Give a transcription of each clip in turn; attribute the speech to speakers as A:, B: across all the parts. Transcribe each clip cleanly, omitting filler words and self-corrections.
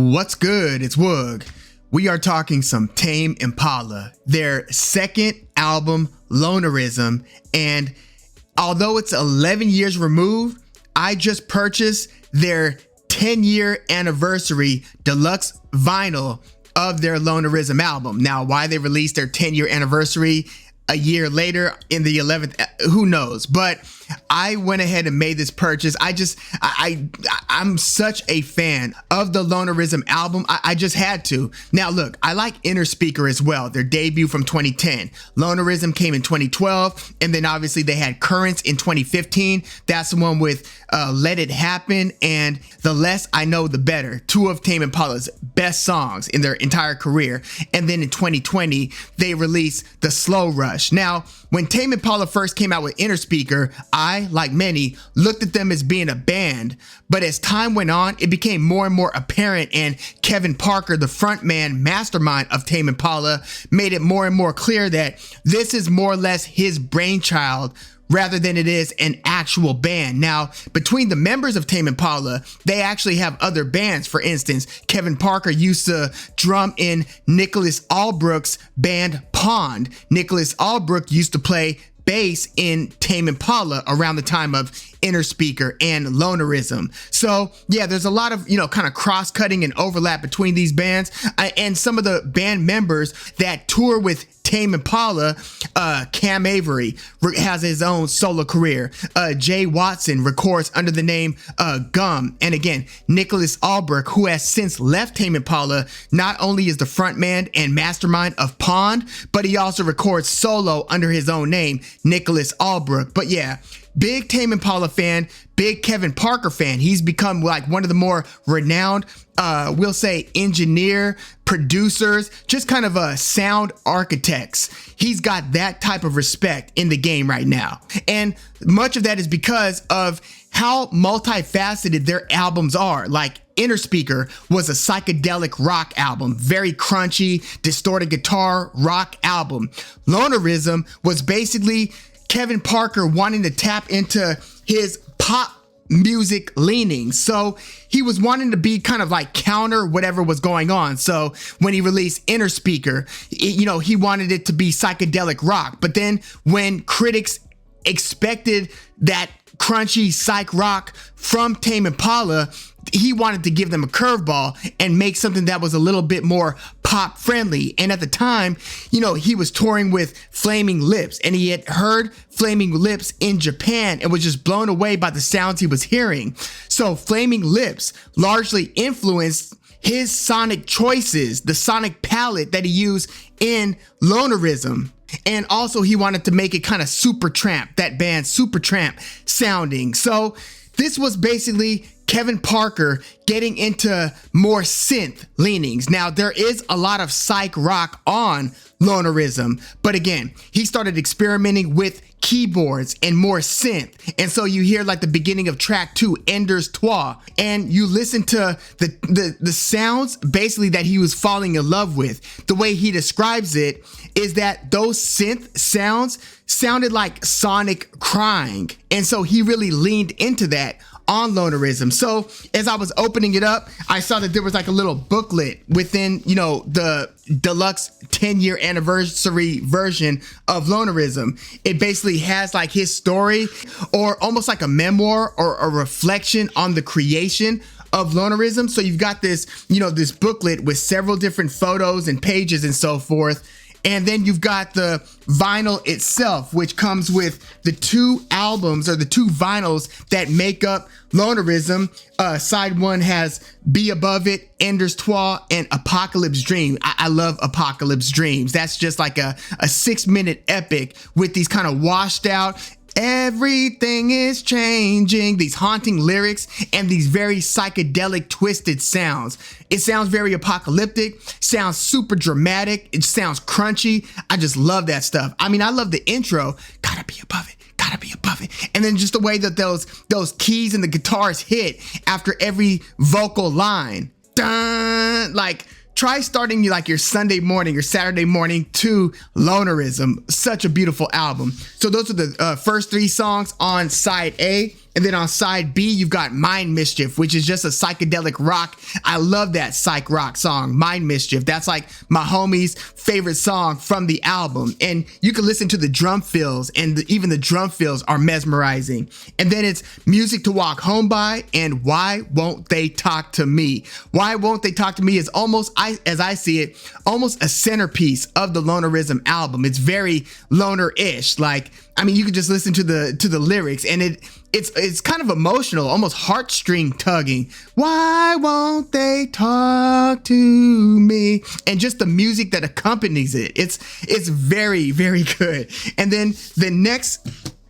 A: What's good? It's Woog. We are talking some Tame Impala, their second album, Lonerism, and although it's 11 years removed, I just purchased their 10-year anniversary deluxe vinyl of their Lonerism album. Now, why they released their 10-year anniversary a year later in the 11th, who knows? But I went ahead and made this purchase. I'm such a fan of the Lonerism album. I just had to. Now look, I like Inner Speaker as well, their debut from 2010. Lonerism came in 2012, and then obviously they had Currents in 2015. That's the one with Let It Happen and The Less I Know The Better, two of Tame Impala's best songs in their entire career. And then in 2020, they released The Slow Rush. Now, when Tame Impala first came out with Inner Speaker, I, like many, looked at them as being a band, but as time went on, it became more and more apparent, and Kevin Parker, the frontman mastermind of Tame Impala, made it more and more clear that this is more or less his brainchild rather than it is an actual band. Now, between the members of Tame Impala, they actually have other bands. For instance, Kevin Parker used to drum in Nicholas Albrook's band Pond. Nicholas Albrook used to play bass in Tame Impala around the time of Inner Speaker and Lonerism. So yeah, there's a lot of, kind of cross-cutting and overlap between these bands. And some of the band members that tour with Tame Impala, Cam Avery has his own solo career. Jay Watson records under the name Gum. And again, Nicholas Albrook, who has since left Tame Impala, not only is the frontman and mastermind of Pond, but he also records solo under his own name, Nicholas Albrook. But yeah, big Tame Impala fan, big Kevin Parker fan. He's become like one of the more renowned, we'll say, engineer, producers, just kind of sound architects. He's got that type of respect in the game right now. And much of that is because of how multifaceted their albums are. Like Inner Speaker was a psychedelic rock album, very crunchy, distorted guitar rock album. Lonerism was basically Kevin Parker wanting to tap into his pop music leanings. So he was wanting to be kind of like counter whatever was going on. So when he released Inner Speaker, he wanted it to be psychedelic rock. But then when critics expected that crunchy psych rock from Tame Impala, he wanted to give them a curveball and make something that was a little bit more pop friendly. And at the time, he was touring with Flaming Lips, and he had heard Flaming Lips in Japan and was just blown away by the sounds he was hearing. So Flaming Lips largely influenced his sonic choices, the sonic palette that he used in Lonerism. And also he wanted to make it kind of Supertramp, that band Supertramp sounding. So this was basically Kevin Parker getting into more synth leanings. Now, there is a lot of psych rock on Lonerism, but again, he started experimenting with keyboards and more synth. And so you hear like the beginning of track 2, Ender's Trois, and you listen to the sounds basically that he was falling in love with. The way he describes it is that those synth sounds sounded like Sonic crying. And so he really leaned into that on Lonerism. So as I was opening it up, I saw that there was like a little booklet within, the deluxe 10-year anniversary version of Lonerism. It basically has like his story, or almost like a memoir or a reflection on the creation of Lonerism. So you've got this, this booklet with several different photos and pages and so forth. And then you've got the vinyl itself, which comes with the two albums or the two vinyls that make up Lonerism. Side 1 has Be Above It, Ender's Trois, and Apocalypse Dream. I love Apocalypse Dreams. That's just like a 6-minute epic with these kind of washed out, everything is changing, these haunting lyrics and these very psychedelic twisted sounds. It sounds very apocalyptic, sounds super dramatic, it sounds crunchy. I just love that stuff. I mean, I love the intro, gotta be above it, gotta be above it. And then just the way that those keys and the guitars hit after every vocal line. Dun, like, try starting like your Sunday morning or Saturday morning to Lonerism. Such a beautiful album. So those are the first 3 songs on side A. And then on side B, you've got Mind Mischief, which is just a psychedelic rock. I love that psych rock song, Mind Mischief. That's like my homie's favorite song from the album. And you can listen to the drum fills, and even the drum fills are mesmerizing. And then it's Music to Walk Home By and Why Won't They Talk to Me? Why Won't They Talk to Me is almost, as I see it, almost a centerpiece of the Lonerism album. It's very loner-ish. Like, I mean, you can just listen to the lyrics, and it's kind of emotional, almost heartstring tugging. Why won't they talk to me? And just the music that accompanies it. It's very, very good. And then the next,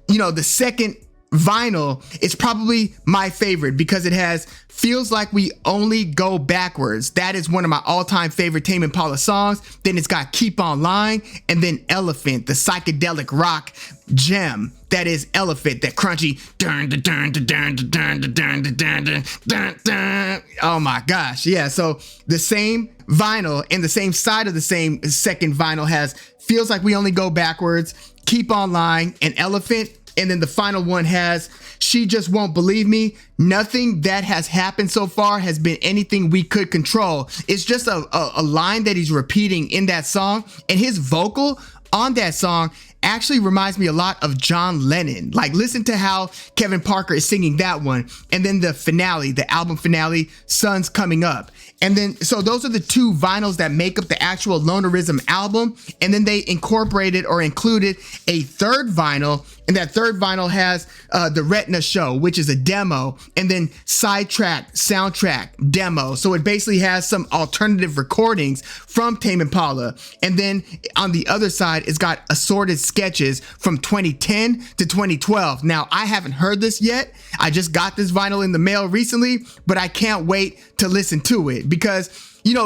A: the second vinyl is probably my favorite because it has Feels Like We Only Go Backwards. That is one of my all-time favorite Tame Impala songs. Then it's got Keep On Lying, and then Elephant, the psychedelic rock gem that is Elephant, that crunchy dun dun dun dun dun dun dun dun dun dun. Oh my gosh, yeah. So the same vinyl and the same side of the same second vinyl has Feels Like We Only Go Backwards, Keep On Lying, and Elephant. And then the final one has She Just Won't Believe Me. Nothing that has happened so far has been anything we could control. It's just a line that he's repeating in that song. And his vocal on that song actually reminds me a lot of John Lennon. Like, listen to how Kevin Parker is singing that one. And then the finale, the album finale, Sun's Coming Up. And then, so those are the two vinyls that make up the actual Lonerism album. And then they incorporated or included a third vinyl. And that third vinyl has The Retina Show, which is a demo, and then Sidetrack, Soundtrack, demo. So it basically has some alternative recordings from Tame Impala. And then on the other side, it's got assorted sketches from 2010 to 2012. Now, I haven't heard this yet. I just got this vinyl in the mail recently, but I can't wait to listen to it because,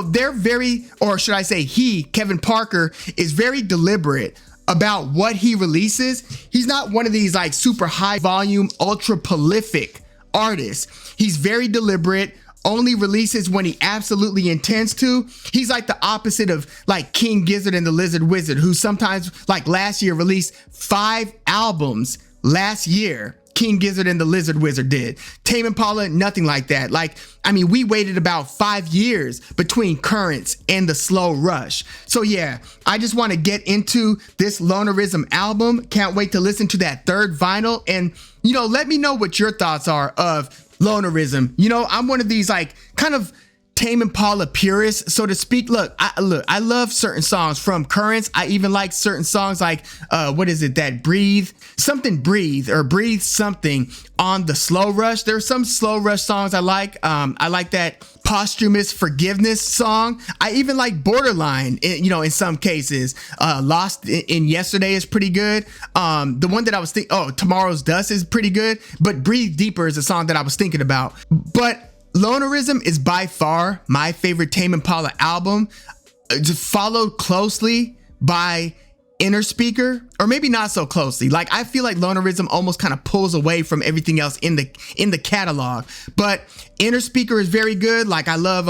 A: they're very, or should I say Kevin Parker, is very deliberate about what he releases. He's not one of these like super high volume, ultra prolific artists. He's very deliberate, only releases when he absolutely intends to. He's like the opposite of like King Gizzard and the Lizard Wizard, who sometimes, like last year, released 5 albums last year. King Gizzard and the Lizard Wizard did. Tame Impala, nothing like that. Like, I mean, we waited about 5 years between Currents and the Slow Rush. So yeah, I just want to get into this Lonerism album. Can't wait to listen to that third vinyl. And, let me know what your thoughts are of Lonerism. I'm one of these like kind of Tame Impala purists, so to speak. Look, I love certain songs from Currents. I even like certain songs like, what is it, that Breathe Something on the Slow Rush. There's some Slow Rush songs I like. I like that Posthumous Forgiveness song. I even like Borderline, in some cases. Lost in Yesterday is pretty good. The one that I was thinking, Tomorrow's Dust is pretty good, but Breathe Deeper is a song that I was thinking about. But Lonerism is by far my favorite Tame Impala album, followed closely by Inner Speaker, or maybe not so closely. Like, I feel like Lonerism almost kind of pulls away from everything else in the catalog. But Inner Speaker is very good. Like, I love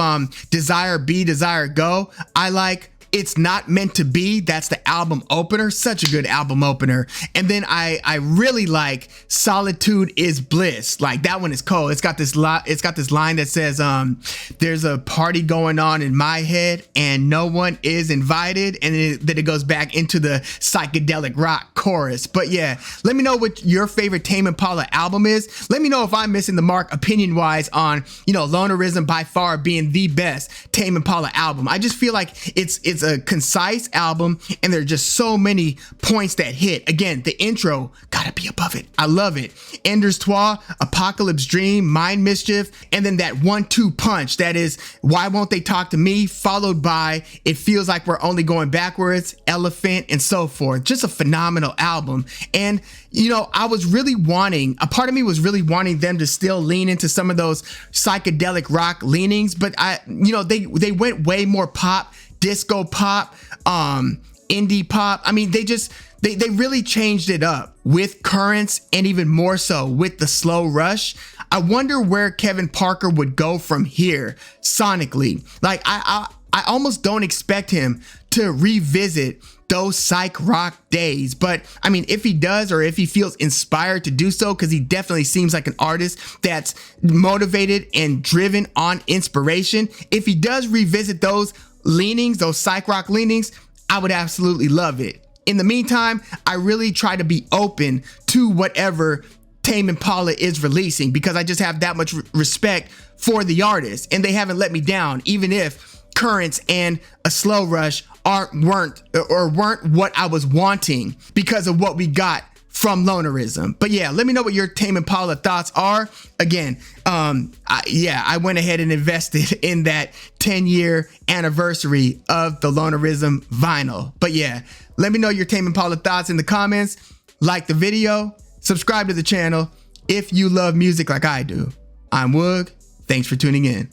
A: Desire Be, Desire Go. I like It's Not Meant to Be. That's the album opener. Such a good album opener. And then I really like Solitude Is Bliss. Like, that one is cold. It's got this line that says, there's a party going on in my head and no one is invited. And then it goes back into the psychedelic rock chorus. But yeah, let me know what your favorite Tame Impala album is. Let me know if I'm missing the mark opinion wise on, Lonerism by far being the best Tame Impala album. I just feel like it's a concise album and there are just so many points that hit. Again, the intro gotta be above it. I love it. Ender's Toit, Apocalypse Dream, Mind Mischief, and then that 1-2 punch that is Why Won't They Talk to Me, followed by It Feels Like We're Only Going Backwards, Elephant, and so forth. Just a phenomenal album. And I was really wanting, a part of me was really wanting them to still lean into some of those psychedelic rock leanings, but they went way more pop, disco pop, indie pop. I mean, they really changed it up with Currents and even more so with the Slow Rush. I wonder where Kevin Parker would go from here sonically. Like, I almost don't expect him to revisit those psych rock days. But I mean, if he does, or if he feels inspired to do so, because he definitely seems like an artist that's motivated and driven on inspiration, if he does revisit those leanings, those psych rock leanings, I would absolutely love it. In the meantime, I really try to be open to whatever Tame Impala is releasing, because I just have that much respect for the artist, and they haven't let me down, even if Currents and A Slow Rush weren't what I was wanting because of what we got from Lonerism. But yeah, let me know what your Tame Impala thoughts are. Again, I went ahead and invested in that 10-year anniversary of the Lonerism vinyl. But yeah, let me know your Tame Impala thoughts in the comments. Like the video, subscribe to the channel if you love music like I do. I'm Woog. Thanks for tuning in.